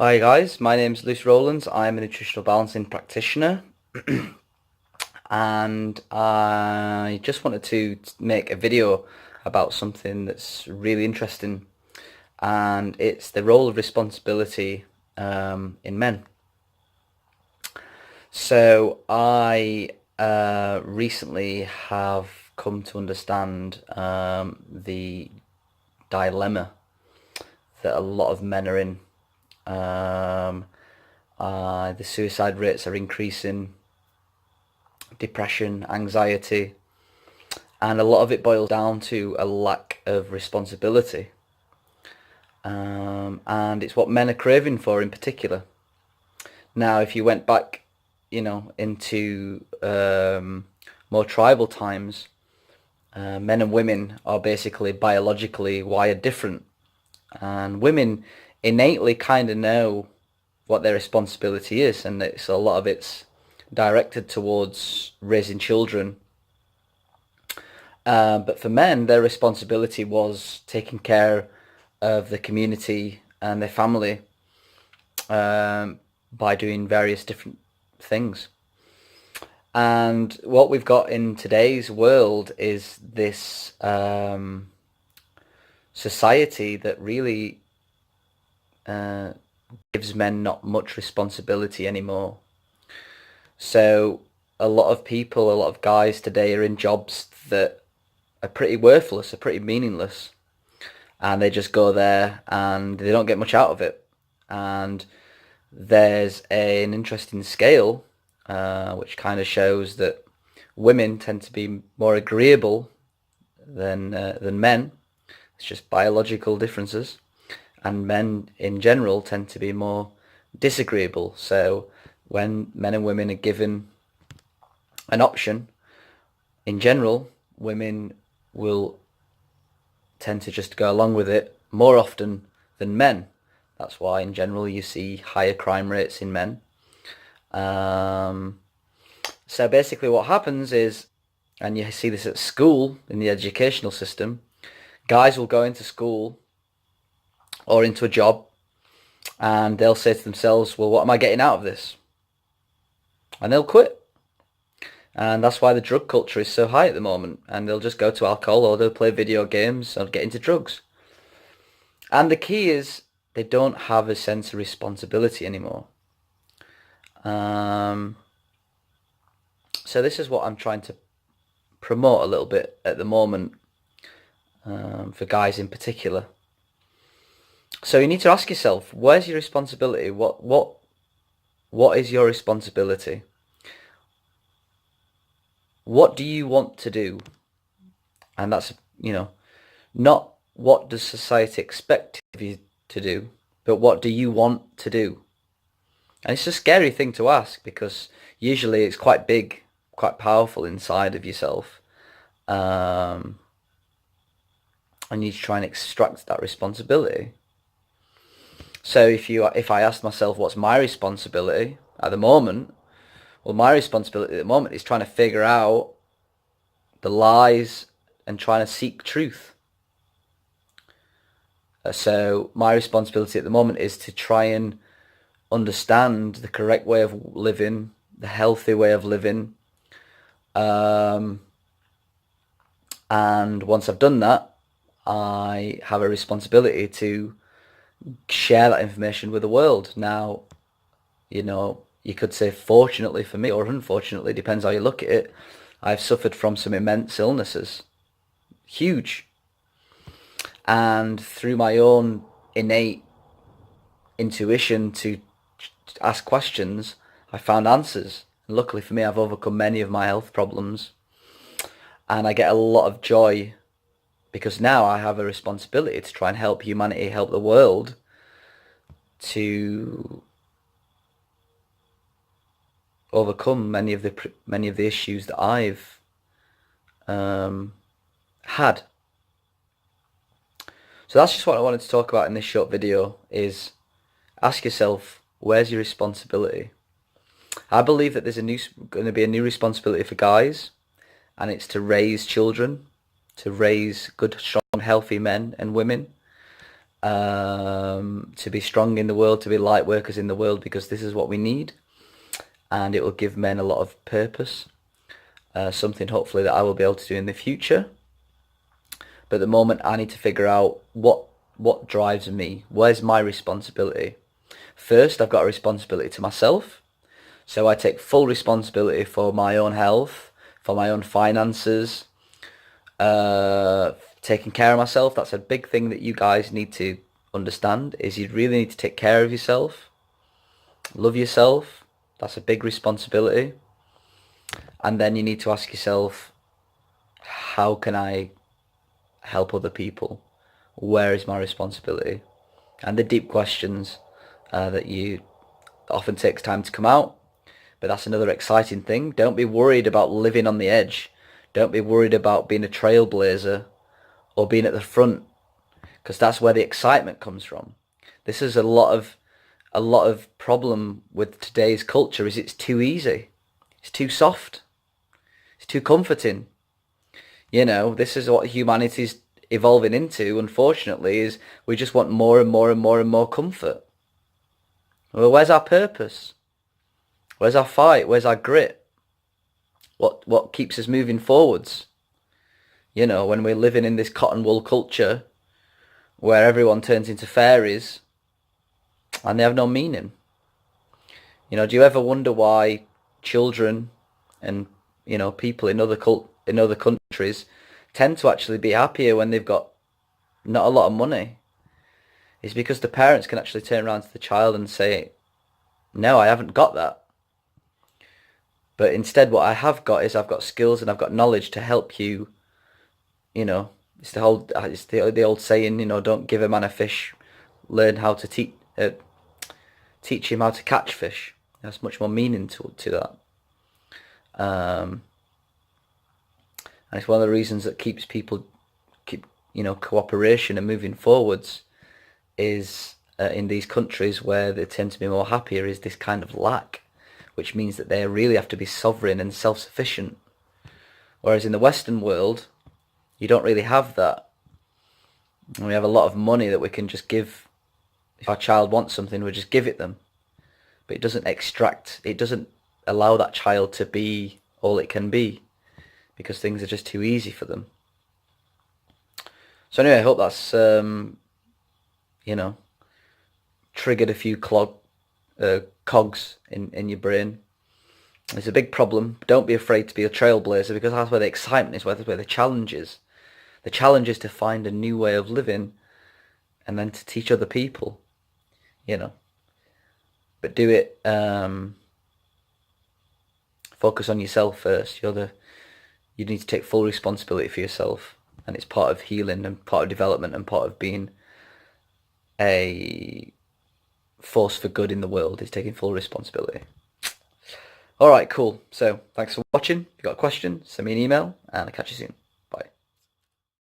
Hi guys, my name's Rowlands. I'm a nutritional balancing practitioner and I just wanted to make a video about something that's really interesting, and it's the role of responsibility in men. So I recently have come to understand the dilemma that a lot of men are in. Um, the suicide rates are increasing, depression, anxiety, and a lot of it boils down to a lack of responsibility. And it's what men are craving for in particular. Now, if you went back, into more tribal times, men and women are basically biologically wired different, and women innately kind of know what their responsibility is, and it's a lot of it's directed towards raising children. But for men, their responsibility was taking care of the community and their family by doing various different things. And what we've got in today's world is this society that really gives men not much responsibility anymore. So a lot of people, a lot of guys today are in jobs that are pretty worthless, are pretty meaningless, and they just go there and they don't get much out of it. And there's an interesting scale which kind of shows that women tend to be more agreeable than men. It's just biological differences, and men in general tend to be more disagreeable. So when men and women are given an option, in general, women will tend to just go along with it more often than men. That's why in general you see higher crime rates in men. So basically what happens is, and you see this at school in the educational system, guys will go into school or into a job and they'll say to themselves, well, what am I getting out of this? And they'll quit. And that's why the drug culture is so high at the moment. And they'll just go to alcohol, or they'll play video games or get into drugs. And the key is they don't have a sense of responsibility anymore. So this is what I'm trying to promote a little bit at the moment, for guys in particular. So you need to ask yourself, where's your responsibility? What is your responsibility? What do you want to do? And that's, not what does society expect of you to do, but what do you want to do? And it's a scary thing to ask, because usually it's quite big, quite powerful inside of yourself. And you need to try and extract that responsibility. So if I asked myself what's my responsibility at the moment, well, my responsibility at the moment is trying to figure out the lies and trying to seek truth. So my responsibility at the moment is to try and understand the correct way of living, the healthy way of living. And once I've done that, I have a responsibility to share that information with the world. Now, you could say fortunately for me, or unfortunately, depends how you look at it, I've suffered from some immense illnesses. Huge. And through my own innate intuition to ask questions, I found answers. And luckily for me, I've overcome many of my health problems. And I get a lot of joy because now I have a responsibility to try and help humanity, help the world to overcome many of the issues that I've had. So that's just what I wanted to talk about in this short video, is ask yourself, where's your responsibility? I believe that there's going to be a new responsibility for guys, and it's to raise children, to raise good, strong, healthy men and women. to be strong in the world, to be light workers in the world, because this is what we need, and it will give men a lot of purpose, something hopefully that I will be able to do in the future. But at the moment I need to figure out what drives me. Where's my responsibility? First, I've got a responsibility to myself, so I take full responsibility for my own health, for my own finances, taking care of myself. That's a big thing that you guys need to understand, is you really need to take care of yourself, love yourself. That's a big responsibility. And then you need to ask yourself, how can I help other people? Where is my responsibility? And the deep questions that you often takes time to come out. But that's another exciting thing. Don't be worried about living on the edge. Don't be worried about being a trailblazer or being at the front, because that's where the excitement comes from. This is a lot of problem with today's culture, is it's too easy. It's too soft. It's too comforting. You know, this is what humanity's evolving into, unfortunately, is we just want more and more and more and more comfort. Well, where's our purpose? Where's our fight? Where's our grit? What keeps us moving forwards? You know, when we're living in this cotton wool culture where everyone turns into fairies and they have no meaning. You know, do you ever wonder why children and, you know, people in other countries tend to actually be happier when they've got not a lot of money? It's because the parents can actually turn around to the child and say, no, I haven't got that. But instead what I have got is I've got skills and I've got knowledge to help you. You know, it's the old saying, you know, don't give a man a fish, learn how to teach him how to catch fish. There's much more meaning to that. And it's one of the reasons that keeps people, you know, cooperation and moving forwards is in these countries where they tend to be more happier, is this kind of lack, which means that they really have to be sovereign and self-sufficient. Whereas in the Western world, you don't really have that. And we have a lot of money that we can just give. If our child wants something, we just give it them. But it doesn't allow that child to be all it can be, because things are just too easy for them. So anyway, I hope that's, you know, triggered a few cogs in your brain. It's a big problem. Don't be afraid to be a trailblazer, because that's where the excitement is, that's where the challenge is. The challenge is to find a new way of living and then to teach other people, you know. But do it, focus on yourself first. You need to take full responsibility for yourself, and it's part of healing and part of development and part of being a force for good in the world, is taking full responsibility. Alright, cool. So, thanks for watching. If you've got a question, send me an email, and I'll catch you soon.